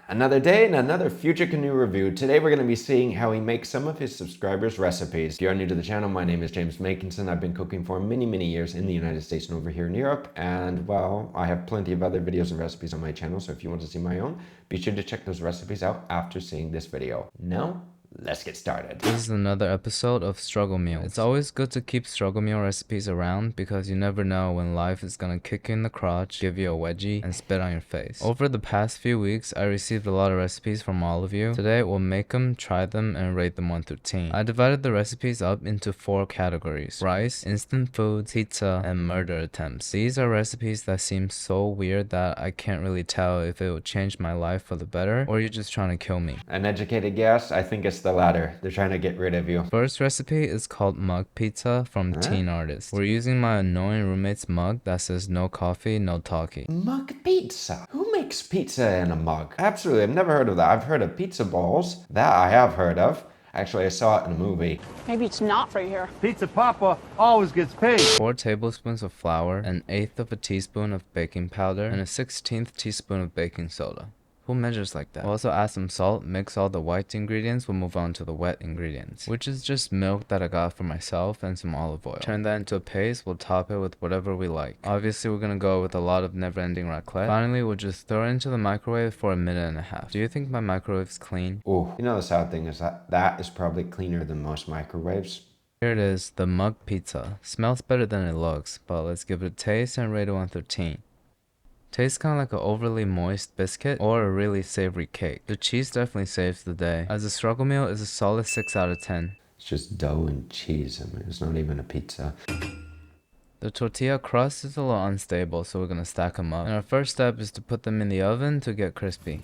Another day and another Future Canoe review. Today we're going to be seeing how he makes some of his subscribers' recipes. If you're new to the channel, my name is James Makinson. I've been cooking for many years in the United States and over here in Europe. And well, I have plenty of other videos and recipes on my channel, so if you want to see my own, be sure to check those recipes out after seeing this video. Now, let's get started. This is another episode of Struggle Meals. It's always good to keep struggle meal recipes around because you never know when life is gonna kick you in the crotch, give you a wedgie, and spit on your face. Over the past few weeks, I received a lot of recipes from all of you. Today, we'll make them, try them, and rate them 1 through 10. I divided the recipes up into 4 categories: rice, instant foods, pizza, and murder attempts. These are recipes that seem so weird that I can't really tell if it will change my life for the better or you're just trying to kill me. An educated guess? I think it's the latter. They're trying to get rid of you. First recipe is called mug pizza from Teen Artist. We're using my annoying roommate's mug that says no coffee, no talkie. Mug pizza? Who makes pizza in a mug? Absolutely, I've never heard of that. I've heard of pizza balls. That I have heard of. Actually, I saw it in a movie. Maybe it's not for here. Pizza Papa always gets paid. 4 tablespoons of flour, 1/8 of a teaspoon of baking powder, and a 1/16 teaspoon of baking soda. Who measures like that? We'll also add some salt, mix all the white ingredients, we'll move on to the wet ingredients, which is just milk that I got for myself and some olive oil. Turn that into a paste, we'll top it with whatever we like. Obviously we're gonna go with a lot of never-ending raclette. Finally, we'll just throw it into the microwave for 1.5 minutes. Do you think my microwave's clean? Oh, you know the sad thing is that is probably cleaner than most microwaves. Here it is, the mug pizza. Smells better than it looks, but let's give it a taste and rate it 1 through 10. Tastes kind of like an overly moist biscuit or a really savory cake. The cheese definitely saves the day. As a struggle meal, it's a solid 6 out of 10. It's just dough and cheese. I mean, it's not even a pizza. The tortilla crust is a little unstable, so we're gonna stack them up. And our first step is to put them in the oven to get crispy.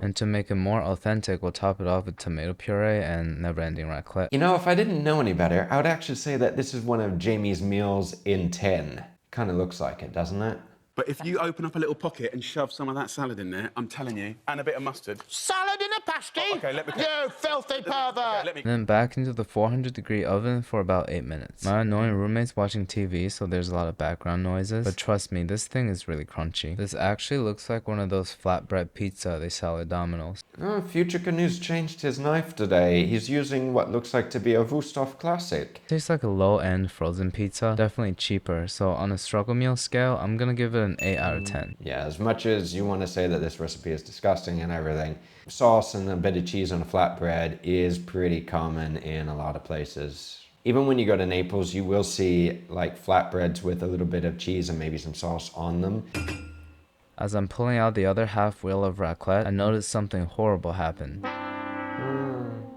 And to make it more authentic, we'll top it off with tomato puree and never-ending raclette. You know, if I didn't know any better, I would actually say that this is one of Jamie's meals in 10. Kind of looks like it, doesn't it? But if you open up a little pocket and shove some of that salad in there, I'm telling you, and a bit of mustard. Salad in a pasty? Oh, okay, let me... You filthy pervert! And then back into the 400-degree oven for about 8 minutes. My annoying roommate's watching TV, so there's a lot of background noises. But trust me, this thing is really crunchy. This actually looks like one of those flatbread pizza they sell at Domino's. Oh, Future Canoe's changed his knife today. He's using what looks like to be a Wusthof classic. Tastes like a low-end frozen pizza. Definitely cheaper. So on a struggle meal scale, I'm gonna give it an 8 out of 10. Yeah, as much as you want to say that this recipe is disgusting and everything, sauce and a bit of cheese on a flatbread is pretty common in a lot of places. Even when you go to Naples, you will see like flatbreads with a little bit of cheese and maybe some sauce on them. As I'm pulling out the other half wheel of raclette, I noticed something horrible happen.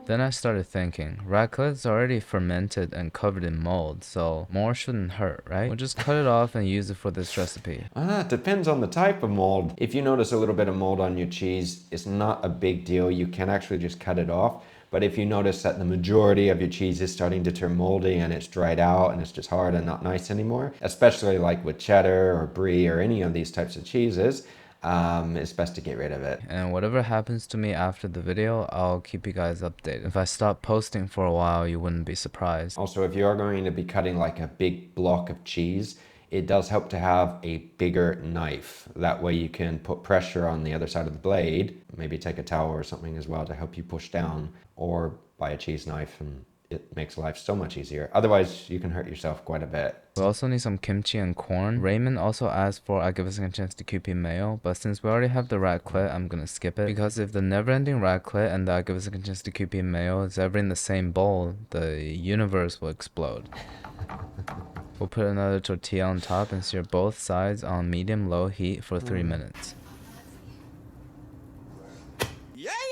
Then I started thinking, raclette's already fermented and covered in mold, so more shouldn't hurt, right? We'll just cut it off and use it for this recipe. It depends on the type of mold. If you notice a little bit of mold on your cheese, it's not a big deal. You can actually just cut it off. But if you notice that the majority of your cheese is starting to turn moldy and it's dried out and it's just hard and not nice anymore, especially like with cheddar or brie or any of these types of cheeses, it's best to get rid of it. And whatever happens to me after the video, I'll keep you guys updated. If I stop posting for a while, you wouldn't be surprised. Also, if you are going to be cutting like a big block of cheese, it does help to have a bigger knife. That way you can put pressure on the other side of the blade. Maybe take a towel or something as well to help you push down, or buy a cheese knife, and it makes life so much easier. Otherwise, you can hurt yourself quite a bit. We also need some kimchi and corn. Ramen also asked for I give a second chance to QP mayo, but since we already have the raclette, I'm gonna skip it. Because if the never-ending raclette and the I give a second chance to QP mayo is ever in the same bowl, the universe will explode. We'll put another tortilla on top and sear both sides on medium-low heat for 3 minutes.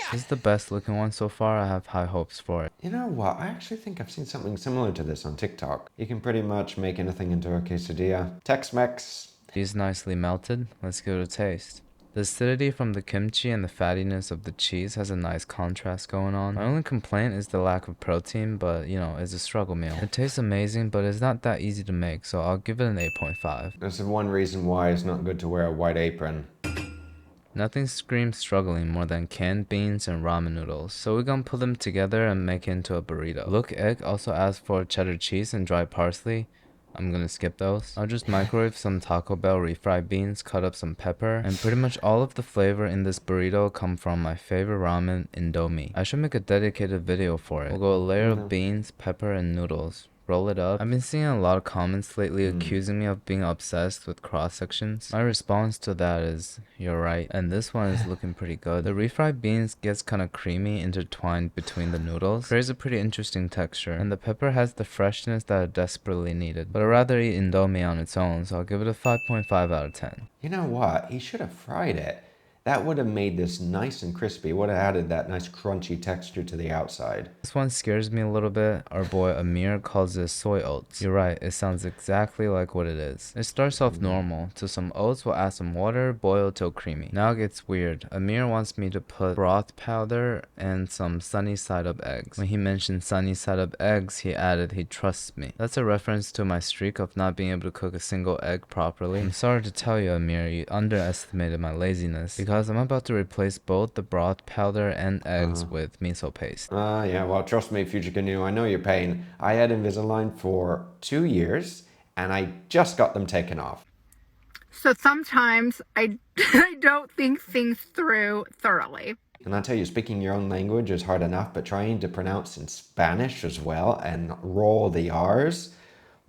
This is the best looking one so far. I have high hopes for it. You know what? I actually think I've seen something similar to this on TikTok. You can pretty much make anything into a quesadilla. Tex-Mex. These nicely melted. Let's give it a taste. The acidity from the kimchi and the fattiness of the cheese has a nice contrast going on. My only complaint is the lack of protein, but you know, it's a struggle meal. It tastes amazing, but it's not that easy to make, so I'll give it an 8.5. That's one reason why it's not good to wear a white apron. Nothing screams struggling more than canned beans and ramen noodles, so we're gonna put them together and make it into a burrito. Look Egg also asked for cheddar cheese and dry parsley. I'm gonna skip those. I'll just microwave some Taco Bell refried beans, cut up some pepper, and pretty much all of the flavor in this burrito come from my favorite ramen, Indomie. I should make a dedicated video for it. We'll go a layer of beans, pepper, and noodles. Roll it up. I've been seeing a lot of comments lately accusing me of being obsessed with cross sections. My response to that is, you're right. And this one is looking pretty good. The refried beans gets kind of creamy intertwined between the noodles. Creates a pretty interesting texture. And the pepper has the freshness that I desperately needed. But I'd rather eat Indomie on its own, so I'll give it a 5.5 out of 10. You know what? He should have fried it. That would have made this nice and crispy. Would have added that nice crunchy texture to the outside. This one scares me a little bit. Our boy Amir calls this soy oats. You're right, it sounds exactly like what it is. It starts off normal. To some oats, we'll add some water, boil till creamy. Now it gets weird. Amir wants me to put broth powder and some sunny side up eggs. When he mentioned sunny side up eggs, he added he trusts me. That's a reference to my streak of not being able to cook a single egg properly. I'm sorry to tell you, Amir, you underestimated my laziness, because I'm about to replace both the broth powder and eggs with miso paste. Yeah, well, trust me, Future Canoe, I know your pain. I had Invisalign for 2 years, and I just got them taken off. So sometimes I don't think things through thoroughly. And I tell you, speaking your own language is hard enough, but trying to pronounce in Spanish as well and roll the R's,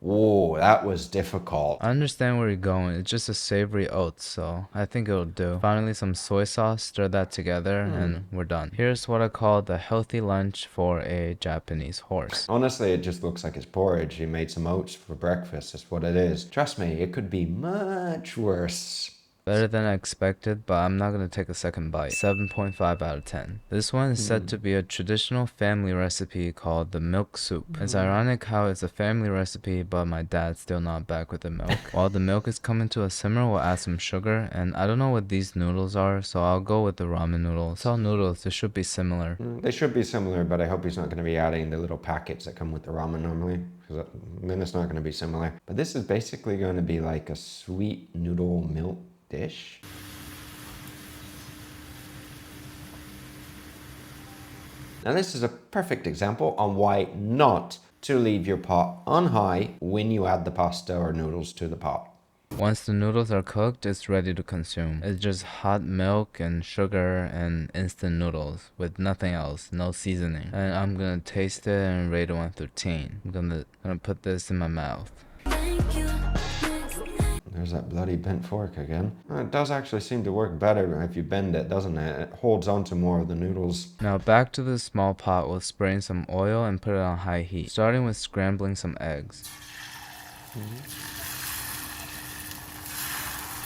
whoa, that was difficult. I understand where you're going. It's just a savory oats, so I think it'll do. Finally, some soy sauce, stir that together, and we're done. Here's what I call the healthy lunch for a Japanese horse. Honestly, it just looks like it's porridge. He made some oats for breakfast. That's what it is. Trust me, it could be much worse. Better than I expected, but I'm not gonna take a second bite. 7.5 out of 10. This one is said to be a traditional family recipe called the milk soup. It's ironic how it's a family recipe, but my dad's still not back with the milk. While the milk is coming to a simmer, we'll add some sugar, and I don't know what these noodles are, so I'll go with the ramen noodles. It's all noodles, they should be similar. They should be similar, but I hope he's not going to be adding the little packets that come with the ramen normally, because then it's not going to be similar. But this is basically going to be like a sweet noodle milk dish. Now this is a perfect example on why not to leave your pot on high when you add the pasta or noodles to the pot. Once the noodles are cooked, it's ready to consume. It's just hot milk and sugar and instant noodles with nothing else, no seasoning. And I'm gonna taste it and rate it 1 through 10. I'm gonna put this in my mouth. There's that bloody bent fork again. It does actually seem to work better if you bend it, doesn't it? It holds on to more of the noodles. Now back to the small pot, we'll spray in some oil and put it on high heat, starting with scrambling some eggs.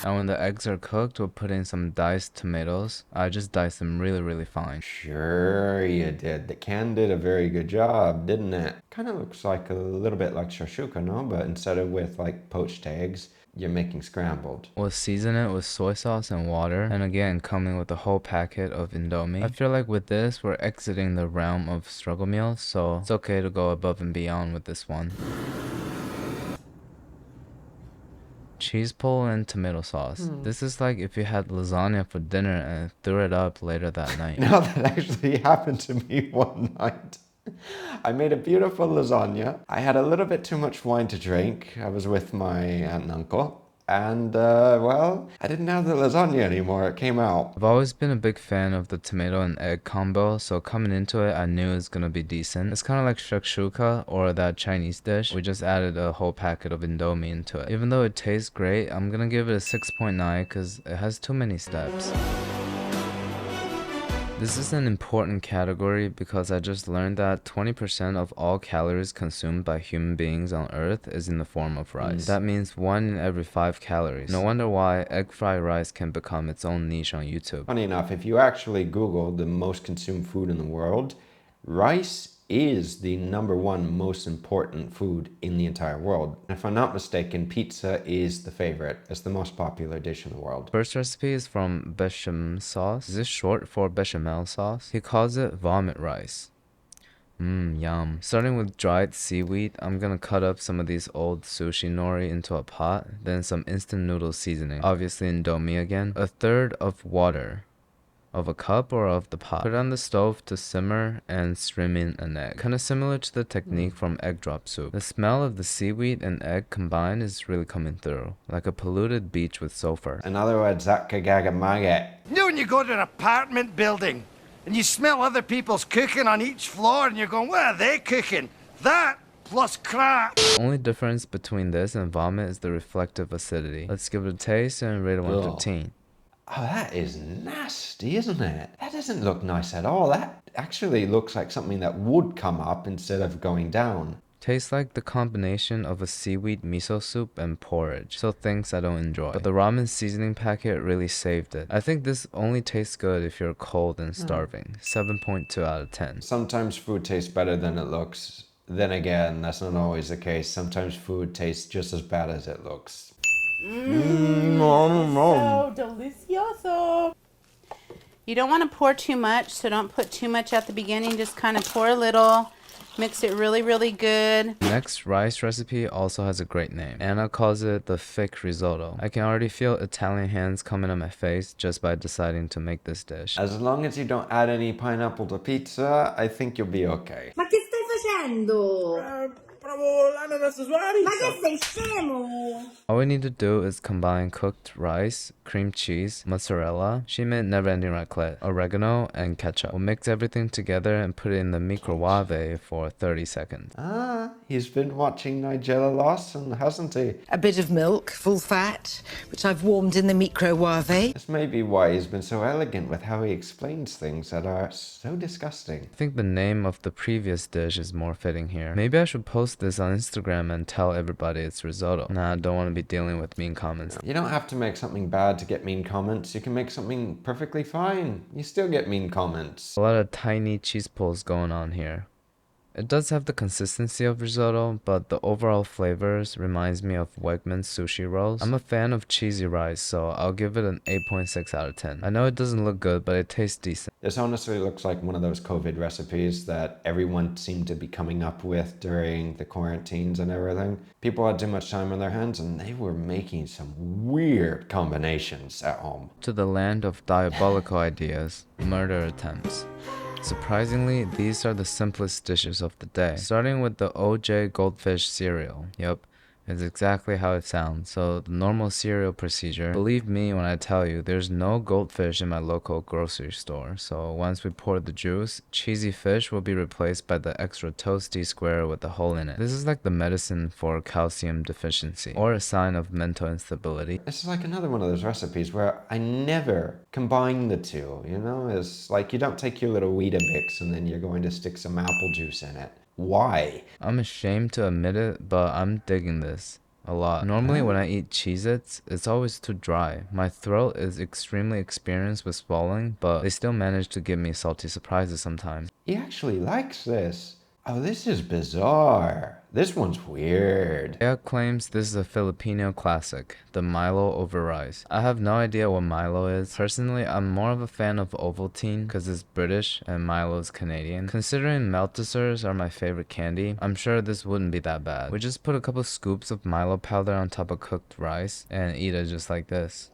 And when the eggs are cooked, we'll put in some diced tomatoes. I just diced them really fine. Sure you did. The can did a very good job, didn't it? Kind of looks like a little bit like shakshuka, no? But instead of with like poached eggs, you're making scrambled. We'll season it with soy sauce and water, and again coming with a whole packet of Indomie. I feel like with this, we're exiting the realm of struggle meals, so it's okay to go above and beyond with this one. Cheese pull and tomato sauce. This is like if you had lasagna for dinner and threw it up later that night. Now that actually happened to me one night. I made a beautiful lasagna. I had a little bit too much wine to drink. I was with my aunt and uncle. And, well, I didn't have the lasagna anymore. It came out. I've always been a big fan of the tomato and egg combo, so coming into it, I knew it was gonna be decent. It's kind of like shakshuka or that Chinese dish. We just added a whole packet of Indomie into it. Even though it tastes great, I'm gonna give it a 6.9 because it has too many steps. This is an important category because I just learned that 20% of all calories consumed by human beings on Earth is in the form of rice. That means 1 in every 5 calories. No wonder why egg fried rice can become its own niche on YouTube. Funny enough, if you actually Google the most consumed food in the world, rice is the #1 most important food in the entire world. If I'm not mistaken, pizza is the favorite. It's the most popular dish in the world. First recipe is from bechamel sauce. Is this short for bechamel sauce? He calls it vomit rice. Yum. Starting with dried seaweed, I'm gonna cut up some of these old sushi nori into a pot, then some instant noodle seasoning, obviously Indomie again, 1/3 of water, of a cup or of the pot. Put it on the stove to simmer and stream in an egg. Kinda similar to the technique from egg drop soup. The smell of the seaweed and egg combined is really coming through, like a polluted beach with sulfur. In other words, that kagagamaga. You know when you go to an apartment building and you smell other people's cooking on each floor and you're going, what are they cooking? That plus crap. The only difference between this and vomit is the reflective acidity. Let's give it a taste and rate it 1 to 10. Oh, that is nasty, isn't it? That doesn't look nice at all. That actually looks like something that would come up instead of going down. Tastes like the combination of a seaweed miso soup and porridge, so things I don't enjoy. But the ramen seasoning packet really saved it. I think this only tastes good if you're cold and starving. 7.2 out of 10. Sometimes food tastes better than it looks. Then again, that's not always the case. Sometimes food tastes just as bad as it looks. So delicioso. You don't want to pour too much, so don't put too much at the beginning. Just kind of pour a little. Mix it really, really good. Next rice recipe also has a great name. Anna calls it the thick risotto. I can already feel Italian hands coming on my face just by deciding to make this dish. As long as you don't add any pineapple to pizza, I think you'll be okay. Ma che stai facendo? Provo l'ananas sulla pizza. Ma che sei scemo? All we need to do is combine cooked rice, cream cheese, mozzarella, she made never-ending raclette, oregano, and ketchup. We'll mix everything together and put it in the microwave for 30 seconds. Ah, he's been watching Nigella Lawson, hasn't he? A bit of milk, full fat, which I've warmed in the microwave. This may be why he's been so elegant with how he explains things that are so disgusting. I think the name of the previous dish is more fitting here. Maybe I should post this on Instagram and tell everybody it's risotto. Nah, I don't want to be dealing with mean comments. You don't have to make something bad to get mean comments. You can make something perfectly fine. You still get mean comments. A lot of tiny cheese pulls going on here. It does have the consistency of risotto, but the overall flavors reminds me of Wegmans sushi rolls. I'm a fan of cheesy rice, so I'll give it an 8.6 out of 10. I know it doesn't look good, but it tastes decent. This honestly looks like one of those COVID recipes that everyone seemed to be coming up with during the quarantines and everything. People had too much time on their hands and they were making some weird combinations at home. To the land of diabolical ideas, murder attempts. Surprisingly, these are the simplest dishes of the day. Starting with the OJ Goldfish cereal. Yup, it's exactly how it sounds. So the normal cereal procedure. Believe me when I tell you, there's no goldfish in my local grocery store. So once we pour the juice, cheesy fish will be replaced by the extra toasty square with a hole in it. This is like the medicine for calcium deficiency, or a sign of mental instability. This is like another one of those recipes where I never combine the two, you know? It's like you don't take your little Weetabix and then you're going to stick some apple juice in it. Why? I'm ashamed to admit it, but I'm digging this a lot. Normally when I eat Cheez-Its, it's always too dry. My throat is extremely experienced with swallowing, but they still manage to give me salty surprises sometimes. He actually likes this. Oh, this is bizarre. This one's weird. Aya claims this is a Filipino classic, the Milo over rice. I have no idea what Milo is. Personally, I'm more of a fan of Ovaltine because it's British and Milo is Canadian. Considering Maltesers are my favorite candy, I'm sure this wouldn't be that bad. We just put a couple scoops of Milo powder on top of cooked rice and eat it just like this.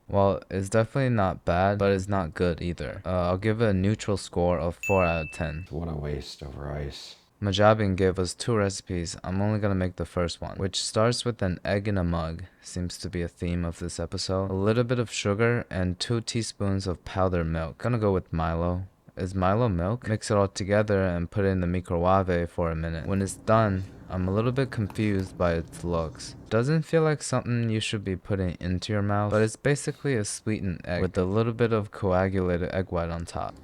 Well, it's definitely not bad, but it's not good either. I'll give it a neutral score of 4 out of 10. What a waste of rice. Majabin gave us 2 recipes. I'm only gonna make the first one, which starts with an egg in a mug. Seems to be a theme of this episode. A little bit of sugar and 2 teaspoons of powdered milk. Gonna go with Milo. Is Milo milk? Mix it all together and put it in the microwave for a minute. When it's done, I'm a little bit confused by its looks. Doesn't feel like something you should be putting into your mouth, but it's basically a sweetened egg with a little bit of coagulated egg white on top.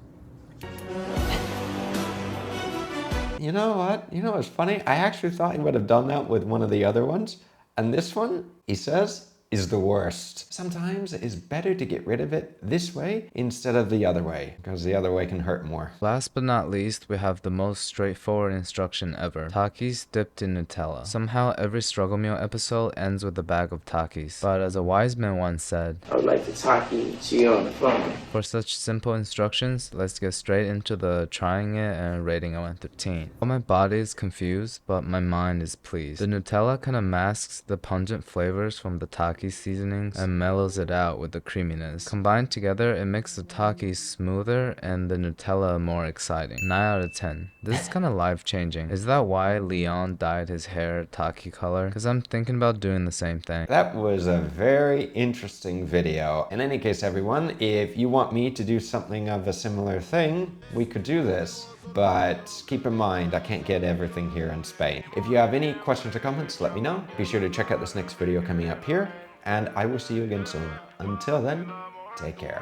You know what? You know what's funny? I actually thought he would have done that with one of the other ones. And this one, he says, is the worst. Sometimes it's better to get rid of it this way instead of the other way, because the other way can hurt more. Last but not least, we have the most straightforward instruction ever. Takis dipped in Nutella. Somehow every struggle meal episode ends with a bag of Takis. But as a wise man once said, I would like to talk to you on the phone. For such simple instructions, let's get straight into the trying it and rating it 1 through 10. Well, my body is confused, but my mind is pleased. The Nutella kind of masks the pungent flavors from the Takis Takis seasonings and mellows it out with the creaminess. Combined together, it makes the Takis smoother and the Nutella more exciting. 9 out of 10. This is kind of life-changing. Is that why Leon dyed his hair Taki color? Because I'm thinking about doing the same thing. That was a very interesting video. In any case, everyone, if you want me to do something of a similar thing, we could do this. But keep in mind, I can't get everything here in Spain. If you have any questions or comments, let me know. Be sure to check out this next video coming up here, and I will see you again soon. Until then, take care.